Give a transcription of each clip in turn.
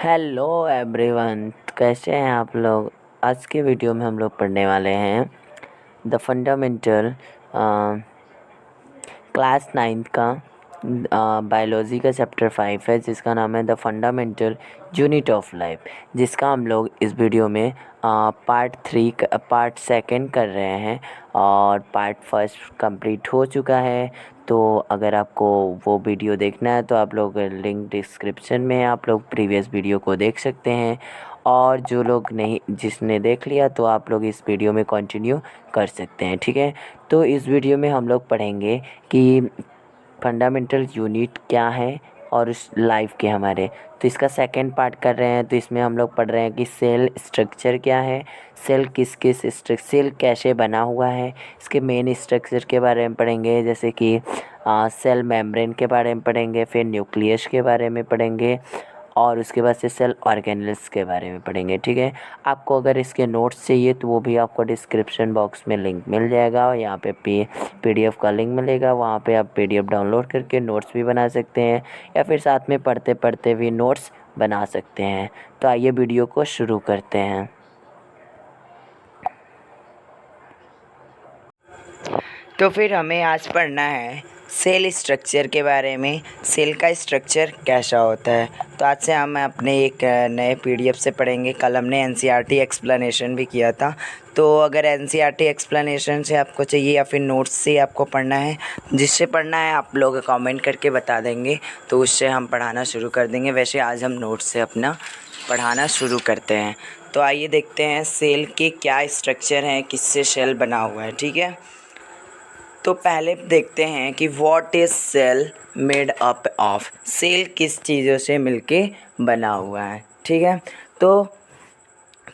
Hello everyone, कैसे हैं आप लोग। आज के वीडियो में हम लोग पढ़ने वाले हैं द फंडामेंटल क्लास 9th का बायोलॉजी का चैप्टर 5 है, जिसका नाम है the fundamental unit of life, जिसका हम लोग इस वीडियो में पार्ट सेकंड कर रहे हैं और पार्ट फर्स्ट कंप्लीट हो चुका है। तो अगर आपको वो वीडियो देखना है तो आप लोग लिंक डिस्क्रिप्शन में है, आप लोग प्रीवियस वीडियो को देख सकते हैं। और जो लोग नहीं, जिसने देख लिया तो आप लोग इस वीडियो में कंटिन्यू कर सकते हैं, ठीक है। तो इस वीडियो में हम लोग पढ़ेंगे कि फंडामेंटल यूनिट क्या है और उस लाइफ के हमारे। तो इसका सेकंड पार्ट कर रहे हैं। तो इसमें हम लोग पढ़ रहे हैं कि सेल स्ट्रक्चर क्या है, सेल कैसे बना हुआ है, इसके मेन स्ट्रक्चर के बारे में पढ़ेंगे, जैसे कि सेल मेम्ब्रेन के बारे में पढ़ेंगे, फिर न्यूक्लियस के बारे में पढ़ेंगे और उसके बाद से सेल ऑर्गेनेल्स के बारे में पढ़ेंगे, ठीक है। आपको अगर इसके नोट्स चाहिए तो वो भी आपको डिस्क्रिप्शन बॉक्स में लिंक मिल जाएगा और यहाँ पे पीडीएफ का लिंक मिलेगा, वहाँ पे आप पीडीएफ डाउनलोड करके नोट्स भी बना सकते हैं या फिर साथ में पढ़ते पढ़ते भी नोट्स बना सकते हैं। तो आइए वीडियो को शुरू करते हैं। तो फिर हमें आज पढ़ना है सेल स्ट्रक्चर के बारे में, सेल का स्ट्रक्चर कैसा होता है। तो आज से हम अपने एक नए पीडीएफ से पढ़ेंगे। कल हमने एनसीईआरटी एक्सप्लेनेशन भी किया था। तो अगर एनसीईआरटी एक्सप्लेनेशन से आपको चाहिए या फिर नोट्स से आपको पढ़ना है, जिससे पढ़ना है आप लोग कमेंट करके बता देंगे तो उससे हम पढ़ाना शुरू कर देंगे। वैसे आज हम नोट्स से अपना पढ़ाना शुरू करते हैं। तो आइए देखते हैं सेल के क्या स्ट्रक्चर हैं, किससे सेल बना हुआ है, ठीक है। तो पहले देखते हैं कि what is cell made up of, cell किस चीज़ों से मिलके बना हुआ है, ठीक है। तो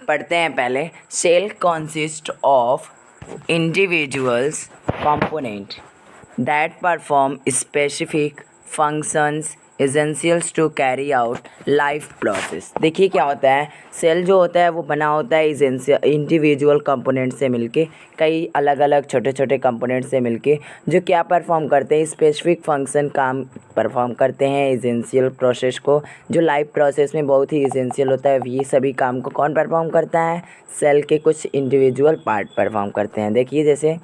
पढ़ते हैं पहले। Cell consist of individuals component that perform specific functions essentials to carry out life process. देखिए क्या होता है, सेल जो होता है वो बना होता है इंडिविजुअल कंपोनेंट से मिलके, कई अलग अलग छोटे छोटे कंपोनेंट से मिलके, जो क्या परफॉर्म करते हैं, स्पेसिफिक फंक्शन काम परफॉर्म करते हैं एसेंशियल प्रोसेस को, जो लाइफ प्रोसेस में बहुत ही एसेंशियल होता है। ये सभी काम को कौन परफॉर्म करता है, सेल के कुछ इंडिविजुअल पार्ट परफॉर्म करते हैं। देखिए जैसे,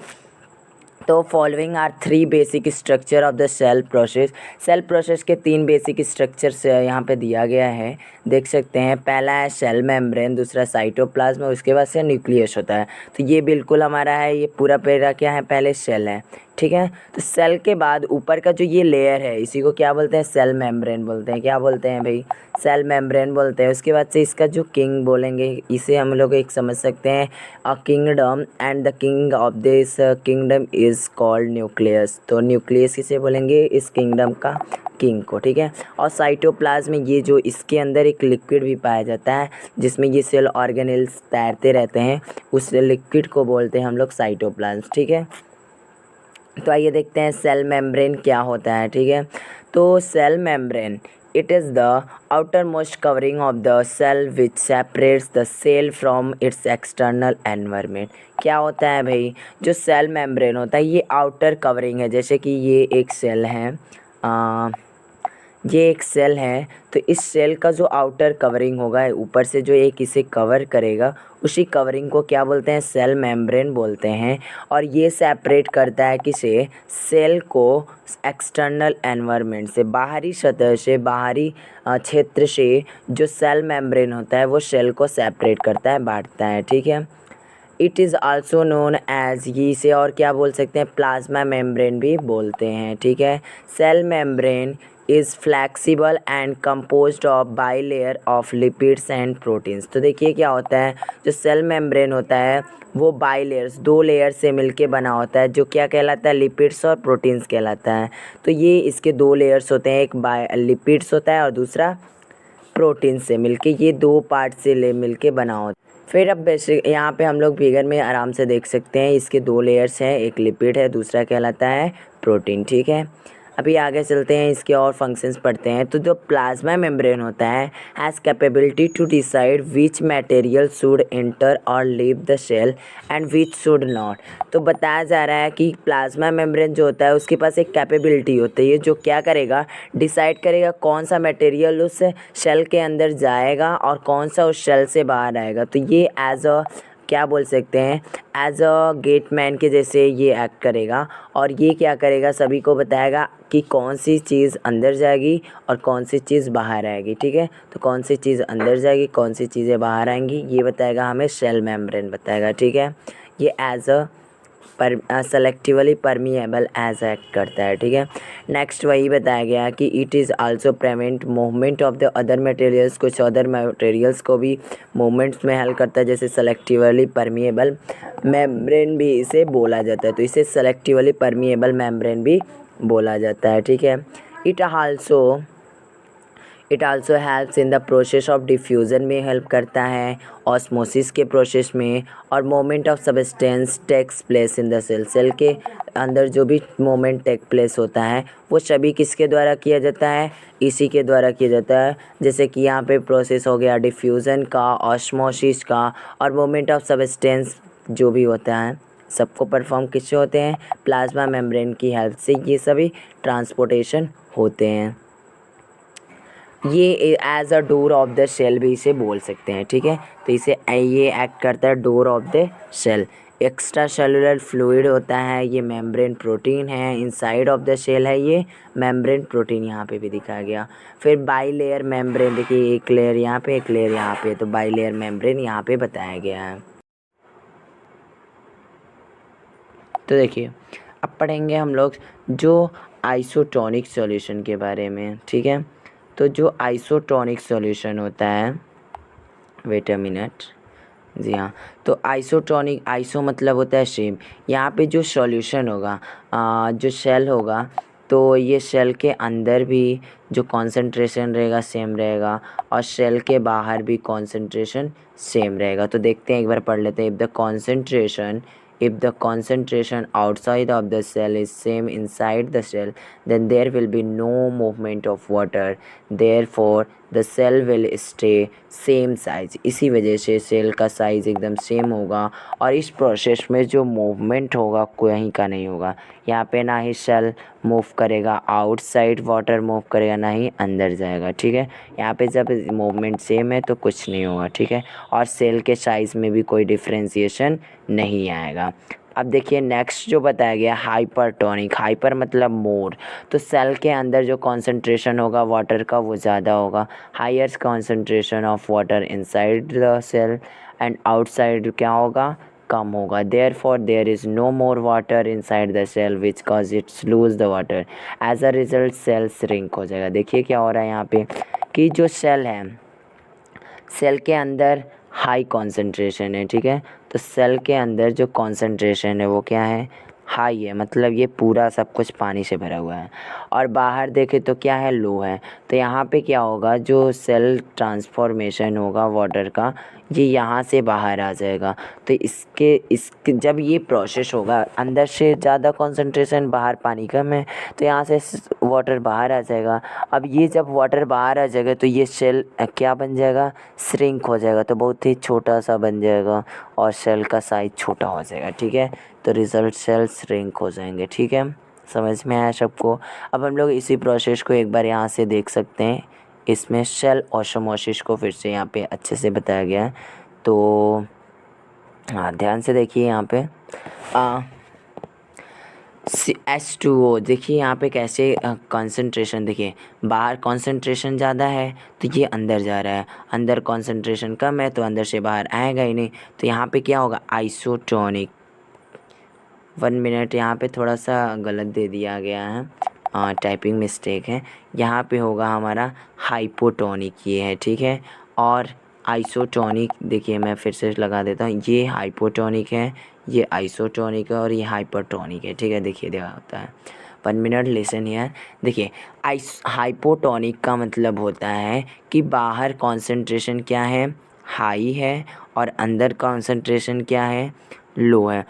तो following are 3 basic structure of the cell process. Cell process के 3 बेसिक स्ट्रक्चर्स यहाँ पे दिया गया है, देख सकते हैं। पहला है सेल मेम्ब्रेन, दूसरा साइटोप्लाज्म, उसके बाद से न्यूक्लियस होता है। तो ये बिल्कुल हमारा है, ये पूरा पैरा क्या है, पहले सेल है, ठीक है। तो सेल के बाद ऊपर का जो ये लेयर है, इसी को क्या बोलते हैं, सेल मेम्ब्रेन बोलते हैं। क्या बोलते हैं भाई, सेल मेम्ब्रेन बोलते हैं। उसके बाद से इसका जो किंग बोलेंगे, इसे हम लोग एक समझ सकते हैं a kingdom, and the king of this kingdom is called nucleus. तो न्यूक्लियस किसे बोलेंगे, इस किंगडम का किंग को, ठीक है। और साइटोप्लाज्म में ये जो इसके अंदर एक लिक्विड भी पाया जाता है, जिसमें ये सेल ऑर्गेनेल्स तैरते रहते हैं, उस लिक्विड को बोलते हैं हम लोग साइटोप्लाज्म, ठीक है। तो आइए देखते हैं सेल मेम्ब्रेन क्या होता है, ठीक है। तो cell membrane, it is the outer most covering of the cell which separates the cell from its external environment. क्या होता है भाई, जो सेल मेम्ब्रेन होता है ये आउटर कवरिंग है। जैसे कि ये एक सेल है, ये एक सेल है, तो इस सेल का जो आउटर कवरिंग होगा, ऊपर से जो एक इसे कवर करेगा, उसी कवरिंग को क्या बोलते हैं, सेल मेम्ब्रेन बोलते हैं। और ये सेपरेट करता है किसे, सेल को एक्सटर्नल एनवायरनमेंट से, बाहरी सतह से, बाहरी क्षेत्र से। जो सेल मेम्ब्रेन होता है वो सेल को सेपरेट करता है, बांटता है, ठीक है। It is also known as, ये इसे और क्या बोल सकते हैं, प्लाज्मा मेम्ब्रेन भी बोलते हैं, ठीक है। Cell membrane is flexible and composed of bilayer of lipids and proteins. तो देखिए क्या होता है, जो सेल मेम्ब्रेन होता है वो बाई लेयर्स, 2 लेयर से मिलके बना होता है, जो क्या कहलाता है, लिपिड्स और प्रोटीन्स कहलाता है। तो ये इसके 2 लेयर्स होते हैं, एक बाय लिपिड्स होता है और दूसरा प्रोटीन से मिलके, ये 2 पार्ट से मिलके बना होता है। फिर अब बेसिक यहाँ पे हम लोग फिगर में आराम से देख सकते हैं, इसके 2 लेयर्स हैं, एक लिपिड है, दूसरा कहलाता है प्रोटीन, ठीक है। अभी आगे चलते हैं, इसके और फंक्शंस पढ़ते हैं। तो जो प्लाज्मा मेम्ब्रेन होता है has capability to decide which material should enter और leave the cell and which should not. तो बताया जा रहा है कि प्लाज्मा मेम्ब्रेन जो होता है उसके पास एक कैपेबिलिटी होती है जो क्या करेगा, डिसाइड करेगा कौन सा मटेरियल उस सेल के अंदर जाएगा और कौन सा उस सेल से बाहर आएगा। तो ये एज अ क्या बोल सकते हैं, एज अ गेटमैन के जैसे ये एक्ट करेगा और ये क्या करेगा, सभी को बताएगा कि कौन सी चीज़ अंदर जाएगी और कौन सी चीज़ बाहर आएगी। ठीक है, तो कौन सी चीज़ अंदर जाएगी, कौन सी चीज़ें बाहर आएंगी, ये बताएगा हमें सेल मेम्ब्रेन बताएगा। ठीक है, ये as a selectively permeable as act करता है। ठीक है, नेक्स्ट वही बताया गया कि it is also prevent movement of the other materials, कुछ अदर मटेरियल्स को भी मूवमेंट्स में हेल्प करता है, जैसे सेलेक्टिवली परमिएबल मेम्ब्रेन भी इसे बोला जाता है। तो इसे सेलेक्टिवली परमिएबल मेम्ब्रेन भी बोला जाता है। ठीक है, it also helps in the process of diffusion में हेल्प करता है, ऑस्मोसिस के प्रोसेस में, और moment of substance takes place in the cell. Cell के अंदर जो भी मोमेंट टेक प्लेस होता है वो सभी किसके द्वारा किया जाता है, इसी के द्वारा किया जाता है। जैसे कि यहाँ पे प्रोसेस हो गया डिफ्यूज़न का, ऑस्मोसिस का, और मोमेंट ऑफ सब्सटेंस जो भी होता है सबको परफॉर्म किससे होते हैं, प्लाज्मा मेम्ब्रेन की हेल्प से ये सभी ट्रांसपोर्टेशन होते हैं। ये as a door of the cell भी इसे बोल सकते हैं। ठीक है, तो इसे ये एक्ट करता है door of the cell. Extra cellular fluid होता है, ये मेम्ब्रेन प्रोटीन है, इनसाइड ऑफ द सेल है ये मेम्ब्रेन प्रोटीन, यहाँ पे भी दिखाया गया। फिर बाई लेयर मेम्ब्रेन, देखिए एक लेयर यहाँ पे एक लेयर यहाँ पे, तो बाई लेयर मेम्ब्रेन यहाँ पे बताया गया है। तो देखिए अब पढ़ेंगे हम लोग जो आइसोटोनिक सॉल्यूशन के बारे में। ठीक है, तो जो आइसोटोनिक सॉल्यूशन होता है, वेट अ मिनट, जी हाँ, तो आइसोटोनिक, आइसो मतलब होता है सेम। यहाँ पे जो सॉल्यूशन होगा, जो सेल होगा, तो ये सेल के अंदर भी जो कॉन्सेंट्रेशन रहेगा सेम रहेगा और सेल के बाहर भी कॉन्सेंट्रेशन सेम रहेगा। तो देखते हैं, एक बार पढ़ लेते हैं। if the concentration outside of the cell is same inside the cell, then there will be no movement of water, therefore the cell will stay same size। इसी वजह से सेल का साइज़ एकदम सेम होगा और इस प्रोसेस में जो मूवमेंट होगा कहीं का नहीं होगा। यहाँ पे ना ही सेल मूव करेगा आउटसाइड वाटर मूव करेगा, ना ही अंदर जाएगा। ठीक है, यहाँ पे जब मूवमेंट सेम है तो कुछ नहीं होगा। ठीक है, और सेल के साइज़ में भी कोई डिफ्रेंशिएशन नहीं आएगा। अब देखिए नेक्स्ट जो बताया गया हाइपरटोनिक, हाइपर मतलब मोर, तो सेल के अंदर जो कॉन्सेंट्रेशन होगा वाटर का वो ज़्यादा होगा, higher concentration of water inside the cell and outside क्या होगा, कम होगा। Therefore there is no more water inside the cell which cause its lose the water, as a result cell shrink हो जाएगा। देखिए क्या हो रहा है यहाँ पे कि जो सेल है, सेल के अंदर हाई कॉन्सेंट्रेशन है। ठीक है, तो सेल के अंदर जो कॉन्सेंट्रेशन है वो क्या है, हाई है, मतलब ये पूरा सब कुछ पानी से भरा हुआ है। और बाहर देखें तो क्या है, लो है। तो यहाँ पे क्या होगा, जो सेल ट्रांसफॉर्मेशन होगा वाटर का, ये यहाँ से बाहर आ जाएगा। तो इसके जब ये प्रोसेस होगा, अंदर से ज़्यादा कॉन्सेंट्रेशन, बाहर पानी कम है, तो यहाँ से वाटर बाहर आ जाएगा। अब ये जब वाटर बाहर आ जाएगा तो ये सेल क्या बन जाएगा, श्रिंक हो जाएगा, तो बहुत ही छोटा सा बन जाएगा और सेल का साइज़ छोटा हो जाएगा। ठीक है, तो रिजल्ट सेल श्रिंक हो जाएंगे। ठीक है, समझ में आया सबको। अब हम लोग इसी प्रोसेस को एक बार यहाँ से देख सकते हैं। इसमें सेल ऑस्मोसिस को फिर से यहाँ पे अच्छे से बताया गया है। तो हाँ, ध्यान से देखिए यहाँ पे H2O, देखिए यहाँ पे कैसे कंसंट्रेशन, देखिए बाहर कंसंट्रेशन ज़्यादा है तो ये अंदर जा रहा है, अंदर कंसंट्रेशन कम है तो अंदर से बाहर आएगा ही नहीं। तो यहाँ पे क्या होगा, आइसोटोनिक। 1 मिनट, यहाँ पे थोड़ा सा गलत दे दिया गया है, टाइपिंग मिस्टेक है। यहाँ पे होगा हमारा हाइपोटोनिक, ये है। ठीक है, और आइसोटोनिक, देखिए मैं फिर से लगा देता हूँ, ये हाइपोटोनिक है, ये आइसोटोनिक है और ये हाइपरटोनिक है। ठीक है, देखिए क्या होता है। 1 मिनट, लिसन हियर। देखिए हाइपोटोनिक का मतलब होता है कि बाहर कॉन्सेंट्रेशन क्या है, हाई है, और अंदर कॉन्सेंट्रेशन क्या है, लो है।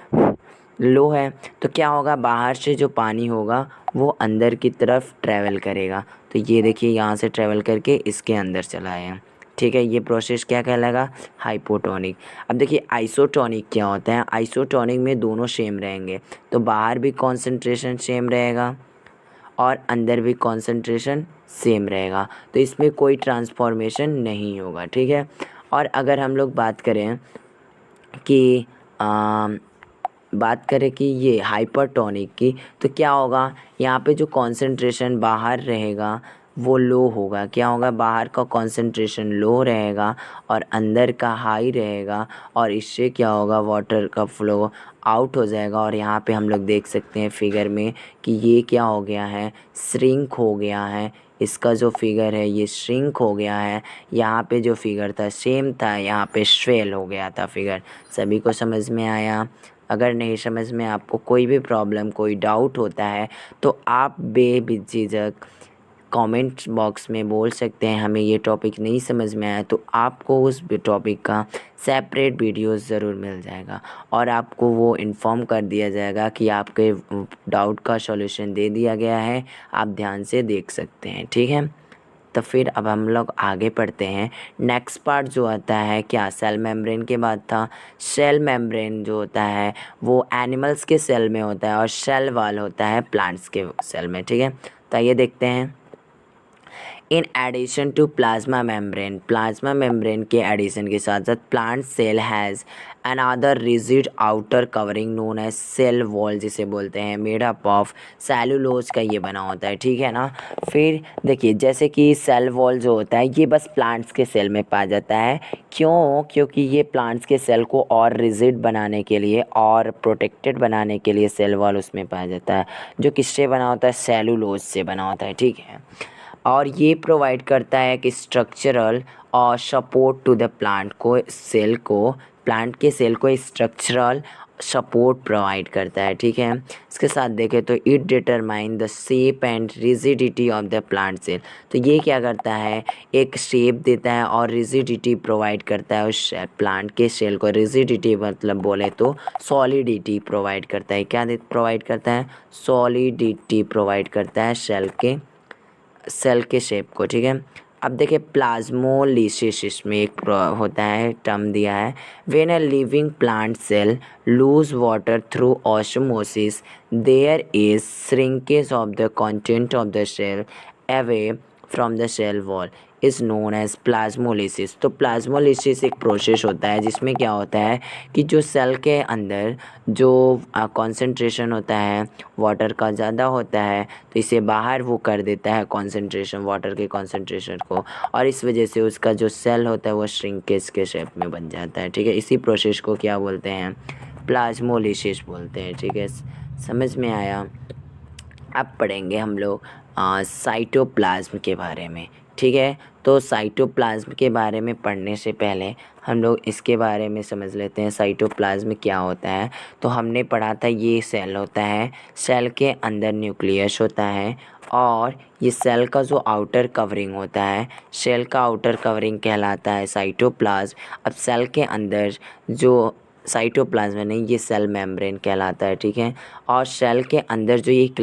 लो है तो क्या होगा, बाहर से जो पानी होगा वो अंदर की तरफ ट्रैवल करेगा। तो ये देखिए यहाँ से ट्रैवल करके इसके अंदर चला आया। ठीक है, ये प्रोसेस क्या कहलाएगा, हाइपोटोनिक। अब देखिए आइसोटोनिक क्या होता है, आइसोटोनिक में दोनों सेम रहेंगे, तो बाहर भी कॉन्सेंट्रेशन सेम रहेगा और अंदर भी कॉन्सेंट्रेशन सेम रहेगा, तो इसमें कोई ट्रांसफॉर्मेशन नहीं होगा। ठीक है, और अगर हम लोग कि बात करें कि ये हाइपरटोनिक की, तो क्या होगा, यहाँ पे जो कॉन्सेंट्रेशन बाहर रहेगा वो लो होगा। क्या होगा, बाहर का कॉन्सेंट्रेशन लो रहेगा और अंदर का हाई रहेगा, और इससे क्या होगा, वाटर का फ्लो आउट हो जाएगा। और यहाँ पे हम लोग देख सकते हैं फिगर में कि ये क्या हो गया है, श्रिंक हो गया है। इसका जो फिगर है ये श्रिंक हो गया है। यहाँ पे जो फिगर था सेम था, यहाँ पे स्वेल हो गया था फिगर। सभी को समझ में आया? अगर नहीं समझ में आपको कोई भी प्रॉब्लम, कोई डाउट होता है तो आप बेझिझक कमेंट बॉक्स में बोल सकते हैं, हमें ये टॉपिक नहीं समझ में आया, तो आपको उस टॉपिक का सेपरेट वीडियो ज़रूर मिल जाएगा और आपको वो इन्फॉर्म कर दिया जाएगा कि आपके डाउट का सॉल्यूशन दे दिया गया है, आप ध्यान से देख सकते हैं। ठीक है, तो फिर अब हम लोग आगे पढ़ते हैं। नेक्स्ट पार्ट जो आता है क्या, सेल मेम्ब्रेन के बाद था। सेल मेम्ब्रेन जो होता है वो एनिमल्स के सेल में होता है और सेल वॉल होता है प्लांट्स के सेल में। ठीक है, तो ये देखते हैं। In addition to plasma membrane के एडिशन के साथ साथ plant cell has another rigid outer covering known as cell wall, जिसे बोलते हैं, मेड अप ऑफ सेलुलोज का ये बना होता है। ठीक है ना। फिर देखिए, जैसे कि सेल वॉल जो होता है ये बस प्लांट्स के सेल में पाया जाता है। क्यों? क्योंकि ये प्लांट्स के सेल को और रिजिड बनाने के लिए और प्रोटेक्टेड बनाने के लिए सेल वॉल उसमें पाया जाता है, जो किससे बना होता है, सेलुलोज से बना होता है। ठीक है, और ये प्रोवाइड करता है कि स्ट्रक्चरल और सपोर्ट टू द प्लांट के सेल को स्ट्रक्चरल सपोर्ट प्रोवाइड करता है। ठीक है, इसके साथ देखें तो it determine the shape and rigidity of the plant cell. तो ये क्या करता है, एक शेप देता है और रिजिडिटी प्रोवाइड करता है उस प्लांट के सेल को। रिजिडिटी मतलब बोले तो सॉलिडिटी प्रोवाइड करता है। क्या प्रोवाइड करता है, सॉलिडिटी प्रोवाइड करता है सेल के शेप को। ठीक है, अब देखिए प्लाज्मोलिसिस, इसमें एक होता है, टर्म दिया है, when a living plant cell lose water through osmosis there is shrinkage of the content of the cell away from the cell wall is known as plasmolysis. तो प्लाज्मोलिसिस एक प्रोसेस होता है जिसमें क्या होता है कि जो सेल के अंदर जो कॉन्सेंट्रेशन होता है वाटर का ज़्यादा होता है, तो इसे बाहर वो कर देता है कॉन्सेंट्रेशन, वाटर के कॉन्सेंट्रेशन को, और इस वजह से उसका जो सेल होता है वो श्रिंकेज के शेप में बन जाता है। ठीक है, इसी प्रोसेस को क्या बोलते हैं, प्लाज्मोलिसिस बोलते हैं। ठीक है, समझ में आया? अब पढ़ेंगे हम लोग साइटोप्लाज्म के बारे में। ठीक है, तो साइटोप्लाज्म के बारे में पढ़ने से पहले हम लोग इसके बारे में समझ लेते हैं साइटोप्लाज्म क्या होता है। तो हमने पढ़ा था ये सेल होता है, सेल के अंदर न्यूक्लियस होता है और ये सेल का जो आउटर कवरिंग होता है, सेल का आउटर कवरिंग कहलाता है साइटोप्लाज्म। अब सेल के अंदर जो साइटोप्लाज्म नहीं, ये सेल मेम्ब्रेन कहलाता है। ठीक है, और सेल के अंदर जो एक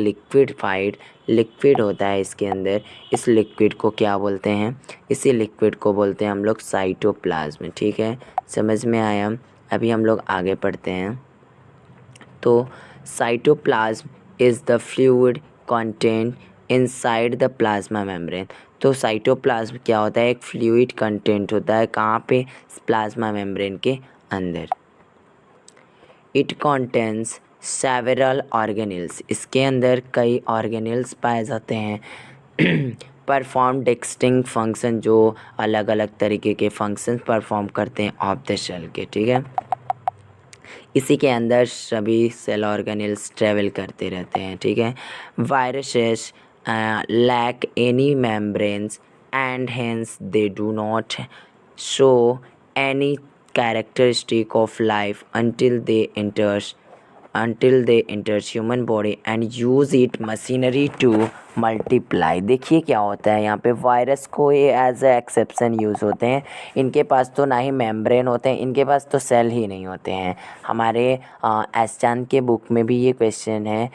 लिक्विड होता है इसके अंदर, इस लिक्विड को क्या बोलते हैं, इसी लिक्विड को बोलते हैं हम लोग साइटोप्लाज्म। ठीक है, समझ में आया? अभी हम लोग आगे पढ़ते हैं। तो cytoplasm is the fluid content inside the plasma membrane. तो साइटोप्लाज्म क्या होता है, एक फ्लूइड कंटेंट होता है, कहाँ पे, प्लाज्मा मेम्ब्रेन के अंदर। इट कंटेंस सेवरल ऑर्गेनेल्स, इसके अंदर कई ऑर्गेनेल्स पाए जाते हैं परफॉर्म डिस्टिंक्ट फंक्शन, जो अलग अलग तरीके के फंक्शन परफॉर्म करते हैं ऑफ द सेल के। ठीक है, इसी के अंदर सभी सेल ऑर्गेनेल्स ट्रेवल करते रहते हैं। ठीक है, viruses lack any membranes and hence they do not show any characteristic of life until they enters until they enter human body and use it machinery to multiply. देखिए क्या होता है यहाँ पे, वायरस को ये एज ए एक्सेप्शन यूज़ होते हैं। इनके पास तो ना ही मेम्ब्रेन होते हैं, इनके पास तो सेल ही नहीं होते हैं। हमारे एस चांद के बुक में भी ये क्वेश्चन है,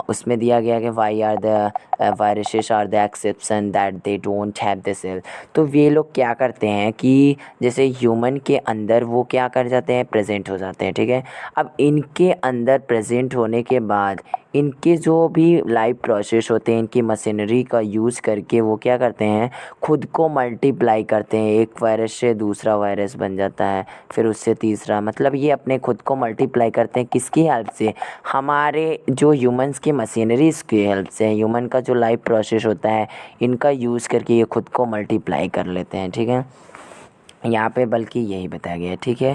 उसमें दिया गया कि why are the viruses are the exception that they don't have the cell. तो ये लोग क्या करते हैं कि जैसे ह्यूमन के अंदर वो क्या कर जाते हैं, प्रेजेंट हो जाते हैं, ठीक है। अब इनके अंदर प्रेजेंट होने के बाद इनके जो भी लाइफ प्रोसेस होते हैं, इनकी मशीनरी का यूज़ करके वो क्या करते हैं, खुद को मल्टीप्लाई करते हैं। एक वायरस से दूसरा वायरस बन जाता है, फिर उससे तीसरा, मतलब ये अपने खुद को मल्टीप्लाई करते हैं। किसकी हेल्प से, हमारे जो ह्यूमंस की मशीनरीज़ की हेल्प से। ह्यूमन का जो लाइफ प्रोसेस होता है, इनका यूज़ करके ये खुद को मल्टीप्लाई कर लेते हैं, ठीक है। यहाँ पे बल्कि यही बताया गया है, ठीक है।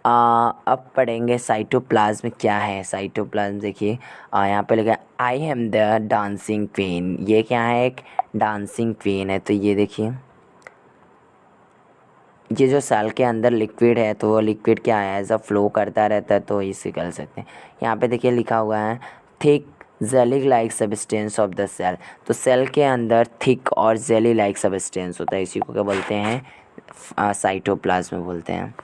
अब पढ़ेंगे साइटोप्लाज्म क्या है। साइटोप्लाज्म देखिए, यहाँ पे लिखा है I am the dancing queen. ये क्या है, एक डांसिंग क्वीन है। तो ये देखिए, ये जो सेल के अंदर लिक्विड है, तो वो लिक्विड क्या है, एज अ फ्लो करता रहता है, तो इसे कर सकते हैं। यहाँ पे देखिए लिखा हुआ है thick jelly like substance of the cell. तो सेल के अंदर थिक और जेली लाइक सब्सटेंस होता है, इसी को क्या बोलते हैं, साइटोप्लाज्म बोलते हैं।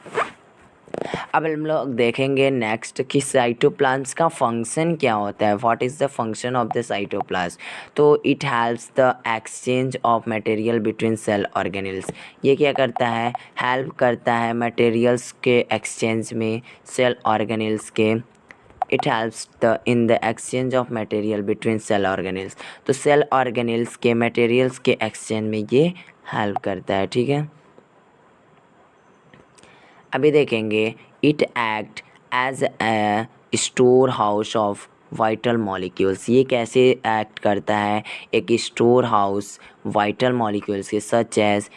अब हम लोग देखेंगे नेक्स्ट कि साइटोप्लाज्म का फंक्शन क्या होता है। What is the function of the cytoplasm. तो it helps the exchange of material between cell organelles. ये क्या करता है, हेल्प करता है मटेरियल्स के एक्सचेंज में सेल ऑर्गेनेल्स के। It helps the in the exchange of material between cell organelles. तो सेल ऑर्गेनेल्स के मटेरियल्स के एक्सचेंज में ये हेल्प करता है, ठीक है। अभी देखेंगे it act as a store house of vital molecules. ये कैसे एक्ट करता है, एक स्टोर हाउस वाइटल मॉलिक्यूल्स के, such as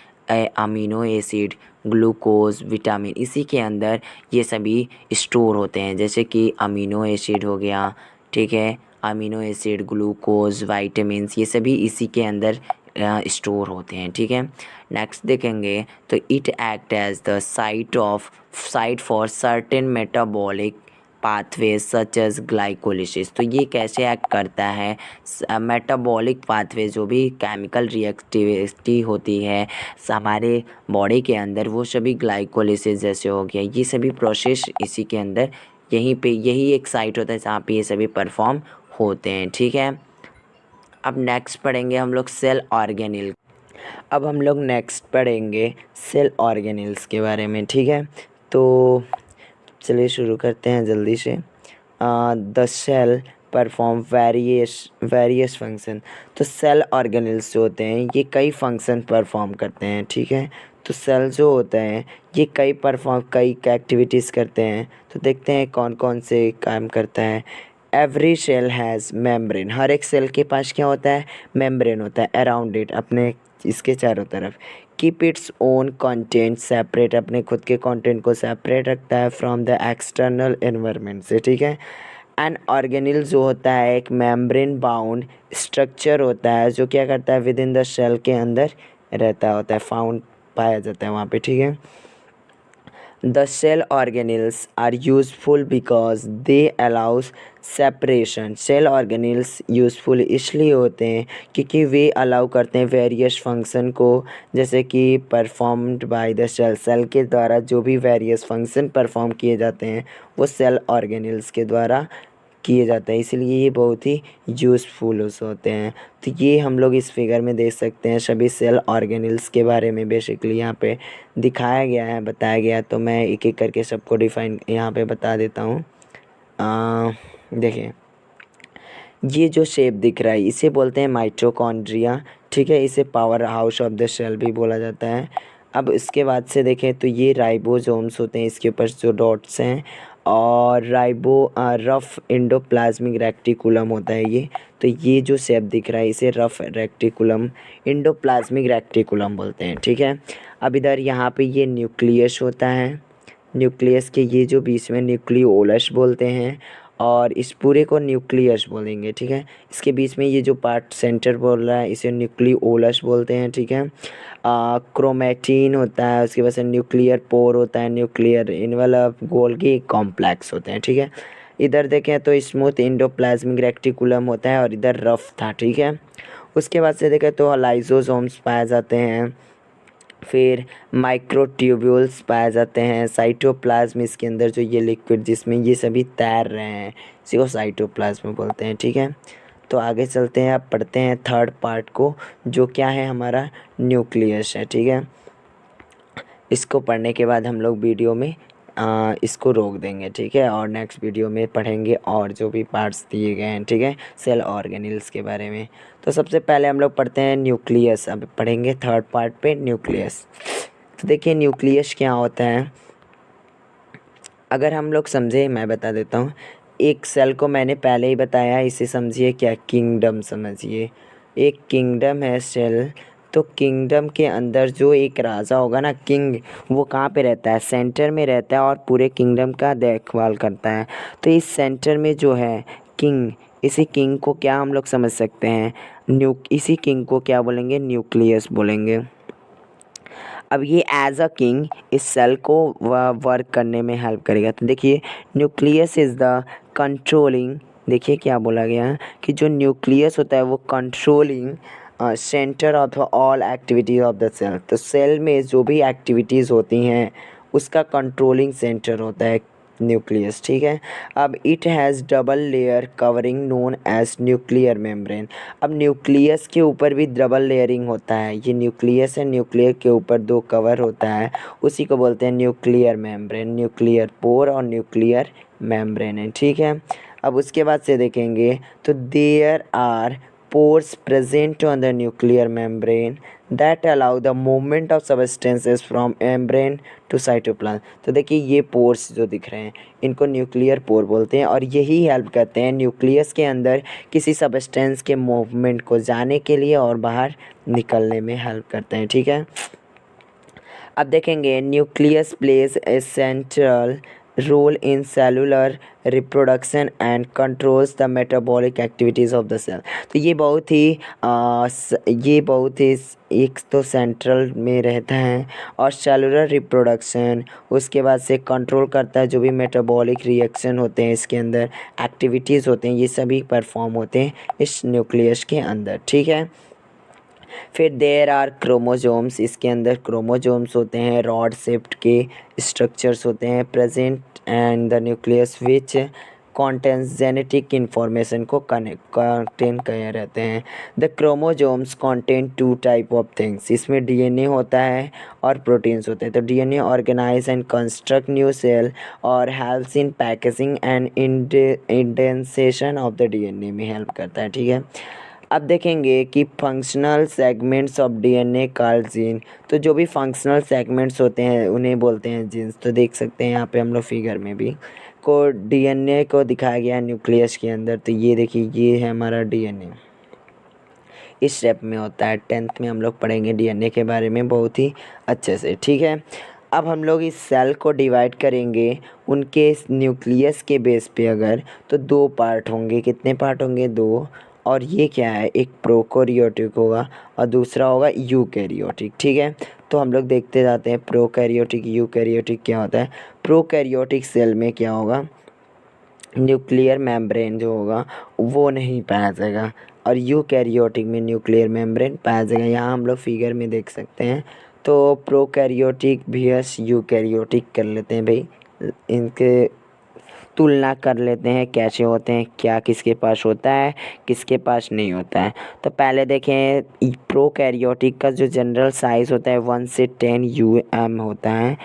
amino acid, glucose, vitamin. इसी के अंदर ये सभी स्टोर होते हैं, जैसे कि अमीनो एसिड हो गया, ठीक है, अमीनो एसिड, ग्लूकोज, वाइटामिन्स, ये सभी इसी के अंदर स्टोर होते हैं, ठीक है। नेक्स्ट देखेंगे तो it act as the site for certain metabolic pathways such as glycolysis. तो ये कैसे एक्ट करता है, मेटाबॉलिक पाथवे, जो भी केमिकल रिएक्टिविटी होती है हमारे बॉडी के अंदर, वो सभी ग्लाइकोलिसिस जैसे हो गया, ये सभी प्रोसेस इसी के अंदर, यहीं पे यही एक साइट होता है जहाँ पे ये सभी परफॉर्म होते हैं, ठीक है। अब नेक्स्ट पढ़ेंगे हम लोग सेल ऑर्गेनेल। अब हम लोग नेक्स्ट पढ़ेंगे सेल ऑर्गेनेल्स के बारे में, ठीक है। तो चलिए शुरू करते हैं जल्दी से। The cell perform various function. तो सेल ऑर्गेनेल्स जो होते हैं ये कई फंक्शन परफॉर्म करते हैं, ठीक है। तो सेल जो होता है ये कई एक्टिविटीज़ करते हैं। तो देखते हैं कौन कौन से काम करता है। Every cell has membrane. हर एक सेल के पास क्या होता है, मेम्ब्रेन होता है अराउंड इट, अपने इसके चारों तरफ। Keep its own content separate, अपने खुद के कंटेंट को सेपरेट रखता है फ्रॉम द एक्सटर्नल एनवायरनमेंट से, ठीक है। एन ऑर्गेनेल जो होता है एक मेम्ब्रेन बाउंड स्ट्रक्चर होता है, जो क्या करता है विद इन द सेल के अंदर रहता होता है, फाउंड पाया जाता है वहाँ पे, ठीक है। The cell organelles are useful because they allows separation। Cell organelles useful इसलिए होते हैं क्योंकि वे अलाउ करते हैं वेरियस फंक्शन को, जैसे कि परफॉर्म्ड बाय द सेल के द्वारा जो भी वेरियस फंक्शन परफॉर्म किए जाते हैं वो सेल ऑर्गेनेल्स के द्वारा किए जाते हैं, इसलिए ये बहुत ही यूज़फुल होते हैं। तो ये हम लोग इस फिगर में देख सकते हैं सभी सेल ऑर्गेनेल्स के बारे में बेसिकली यहाँ पे दिखाया गया है, बताया गया। तो मैं एक एक करके सबको डिफाइन यहाँ पे बता देता हूँ। देखिए ये जो शेप दिख रहा है इसे बोलते हैं माइटोकॉन्ड्रिया, ठीक है। इसे power house of the cell भी बोला जाता है। अब इसके बाद से देखें तो ये राइबोसोम्स होते हैं, इसके ऊपर जो डॉट्स हैं, और रफ एंडोप्लाज्मिक रेक्टिकुलम होता है ये। तो ये जो शेप दिख रहा है इसे रफ रेक्टिकुलम, एंडोप्लाज्मिक रेक्टिकुलम बोलते हैं, ठीक है। अब इधर यहाँ पे ये न्यूक्लियस होता है, न्यूक्लियस के ये जो बीच में न्यूक्लियोलस बोलते हैं, और इस पूरे को न्यूक्लियस बोलेंगे, ठीक है। इसके बीच में ये जो पार्ट सेंटर बोल रहा है इसे न्यूक्लियोलस बोलते हैं, ठीक है। क्रोमेटिन होता है, उसके बाद से न्यूक्लियर पोर होता है, न्यूक्लियर इन्वेलप, गोल्गी कॉम्प्लेक्स होते हैं, ठीक है। इधर देखें तो स्मूथ एंडोप्लाज्मिक रेक्टिकुलम होता है और इधर रफ था, ठीक है। उसके बाद से देखें तो लाइसोसोम्स पाए जाते हैं, फिर माइक्रोट्यूब्यूल्स पाए जाते हैं, साइटोप्लाज्म इसके अंदर जो ये लिक्विड जिसमें ये सभी तैर रहे हैं इसी को साइटोप्लाज्म बोलते हैं, ठीक है। तो आगे चलते हैं, अब पढ़ते हैं थर्ड पार्ट को जो क्या है हमारा न्यूक्लियस है, ठीक है। इसको पढ़ने के बाद हम लोग वीडियो में इसको रोक देंगे, ठीक है, और नेक्स्ट वीडियो में पढ़ेंगे और जो भी पार्ट्स दिए गए हैं, ठीक है, सेल ऑर्गेनेल्स के बारे में। तो सबसे पहले हम लोग पढ़ते हैं न्यूक्लियस, अब पढ़ेंगे थर्ड पार्ट पे न्यूक्लियस। तो देखिए न्यूक्लियस क्या होता है, अगर हम लोग समझे मैं बता देता हूँ। एक सेल को मैंने पहले ही बताया, इसे समझिए क्या किंगडम समझिए। एक किंगडम है सेल, तो किंगडम के अंदर जो एक राजा होगा ना किंग, वो कहाँ पे रहता है, सेंटर में रहता है और पूरे किंगडम का देखभाल करता है। तो इस सेंटर में जो है किंग, इसी किंग को क्या हम लोग समझ सकते हैं, इसी किंग को क्या बोलेंगे, न्यूक्लियस बोलेंगे। अब ये एज अ किंग इस सेल को वर्क करने में हेल्प करेगा। तो देखिए न्यूक्लियस इज़ द कंट्रोलिंग, देखिए क्या बोला गया है कि जो न्यूक्लियस होता है वो controlling centre of all activities of the cell. तो सेल में जो भी एक्टिविटीज़ होती हैं उसका कंट्रोलिंग सेंटर होता है न्यूक्लियस, ठीक है। अब it has double layer covering known as nuclear membrane. अब न्यूक्लियस के ऊपर भी डबल लेयरिंग होता है, ये न्यूक्लियस है, न्यूक्लियर के ऊपर दो कवर होता है, उसी को बोलते हैं न्यूक्लियर मेम्ब्रेन, न्यूक्लियर पोर और न्यूक्लियर मेम्ब्रेन है, ठीक है। अब उसके बाद से देखेंगे तो there are pores present on the nuclear membrane that allow the movement of substances from membrane to cytoplasm। तो देखिए ये पोर्स जो दिख रहे हैं इनको न्यूक्लियर पोर बोलते हैं और यही हेल्प करते हैं न्यूक्लियस के अंदर किसी सब्सटेंस के मूवमेंट को जाने के लिए और बाहर निकलने में हेल्प करते हैं, ठीक है। अब देखेंगे nucleus plays a central role in cellular reproduction and controls the metabolic activities of the cell. तो ये बहुत ही एक तो सेंट्रल में रहता है और सेलुलर रिप्रोडक्शन उसके बाद से कंट्रोल करता है, जो भी मेटाबॉलिक रिएक्शन होते हैं इसके अंदर एक्टिविटीज़ होते हैं ये सभी परफॉर्म होते हैं इस न्यूक्लियस के अंदर, ठीक है। फिर देयर आर क्रोमोजोम्स, इसके अंदर क्रोमोजोम्स होते हैं, रॉड शेप्ड के स्ट्रक्चर्स होते हैं present and the nucleus which contains genetic information को कंटेन कर रहते हैं। The chromosomes contain two type of things, इसमें डीएनए होता है और प्रोटीन्स होते हैं। तो DNA organise and construct new cell और helps in packaging and condensation of the DNA में हेल्प करता है, ठीक है। अब देखेंगे कि functional segments of DNA called gene. तो जो भी फंक्शनल सेगमेंट्स होते हैं उन्हें बोलते हैं जीन्स। तो देख सकते हैं यहाँ पे हम लोग फिगर में भी को डीएनए को दिखाया गया है न्यूक्लियस के अंदर। तो ये देखिए ये है हमारा डीएनए, इस स्टेप में होता है। 10th में हम लोग पढ़ेंगे डीएनए के बारे में बहुत ही अच्छे से, ठीक है। अब हम लोग इस सेल को डिवाइड करेंगे उनके न्यूक्लियस के बेस पे अगर, तो दो पार्ट होंगे। कितने पार्ट होंगे, दो। और ये क्या है, एक प्रोकैरियोटिक होगा और दूसरा होगा यूकैरियोटिक, ठीक है। तो हम लोग देखते जाते हैं प्रोकैरियोटिक यूकैरियोटिक क्या होता है। प्रोकैरियोटिक सेल में क्या होगा, न्यूक्लियर मेम्ब्रेन जो होगा वो नहीं पाया जाएगा और यूकैरियोटिक में न्यूक्लियर मेम्ब्रेन पाया जाएगा। यहाँ हम लोग फिगर में देख सकते हैं। तो प्रोकैरियोटिक vs यूकैरियोटिक कर लेते हैं भाई, इनके तुलना कर लेते हैं कैसे होते हैं, क्या किसके पास होता है किसके पास नहीं होता है। तो पहले देखें प्रोकैरियोटिक का जो जनरल साइज़ होता है 1 से 10 UM होता है,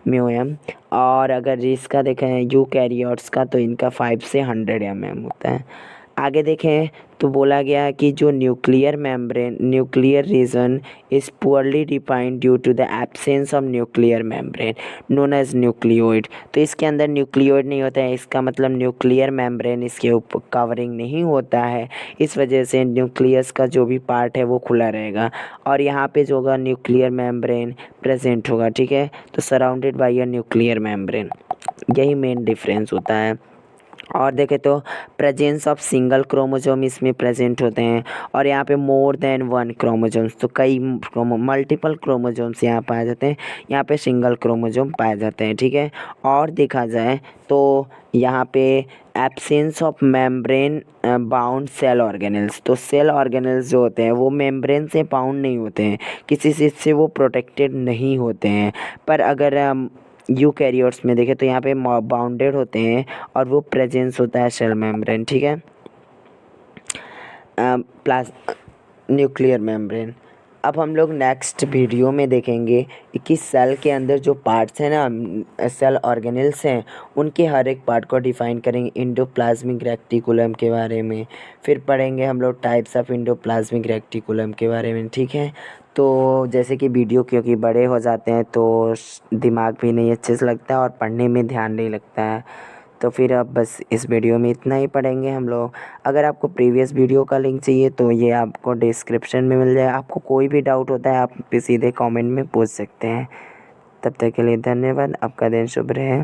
म्यूएम। और अगर इसका देखें यूकैरियोट्स का तो इनका 5 से 100 mm होता है। आगे देखें तो बोला गया है कि जो nuclear membrane nuclear region is poorly defined due to the absence of nuclear membrane known as nucleoid. तो इसके अंदर न्यूक्लियोइड नहीं होता है, इसका मतलब न्यूक्लियर मेम्ब्रेन इसके ऊपर कवरिंग नहीं होता है, इस वजह से न्यूक्लियस का जो भी पार्ट है वो खुला रहेगा और यहाँ पे जो होगा न्यूक्लियर मेम्ब्रेन प्रेजेंट होगा, ठीक है। तो surrounded by a nuclear membrane, यही मेन डिफरेंस होता है। और देखें तो प्रेजेंस ऑफ सिंगल क्रोमोसोम इसमें प्रेजेंट होते हैं। और यहाँ पे मोर देन वन क्रोमोसोम्स, तो कई मल्टीपल क्रोमोसोम्स यहाँ पाए जाते हैं, यहाँ पे सिंगल क्रोमोसोम पाए जाते हैं, ठीक है। और देखा जाए तो यहाँ पे absence of membrane bound cell organelles, तो सेल ऑर्गेनेल्स जो होते हैं वो मेम्ब्रेन से बाउंड नहीं होते हैं, किसी चीज़ से वो प्रोटेक्टेड नहीं होते हैं। पर अगर यूकैरियोट्स में देखें तो यहाँ पे बाउंडेड होते हैं और वो प्रेजेंस होता है सेल मेम्ब्रेन, ठीक है। प्लास न्यूक्लियर मेम्ब्रेन। अब हम लोग नेक्स्ट वीडियो में देखेंगे कि सेल के अंदर जो पार्ट्स हैं ना, सेल ऑर्गेनेल्स हैं, उनके हर एक पार्ट को डिफाइन करेंगे, इंडोप्लाज्मिक रेक्टिकुलम के बारे में। फिर पढ़ेंगे हम लोग टाइप्स ऑफ इंडोप्लाज्मिक रेक्टिकुलम के बारे में, ठीक है। तो जैसे कि वीडियो क्योंकि बड़े हो जाते हैं तो दिमाग भी नहीं अच्छे से लगता है और पढ़ने में ध्यान नहीं लगता है, तो फिर अब बस इस वीडियो में इतना ही पढ़ेंगे हम लोग। अगर आपको प्रीवियस वीडियो का लिंक चाहिए तो ये आपको डिस्क्रिप्शन में मिल जाए। आपको कोई भी डाउट होता है आप सीधे कमेंट में पूछ सकते हैं। तब तक के लिए धन्यवाद। आपका दिन शुभ रहे।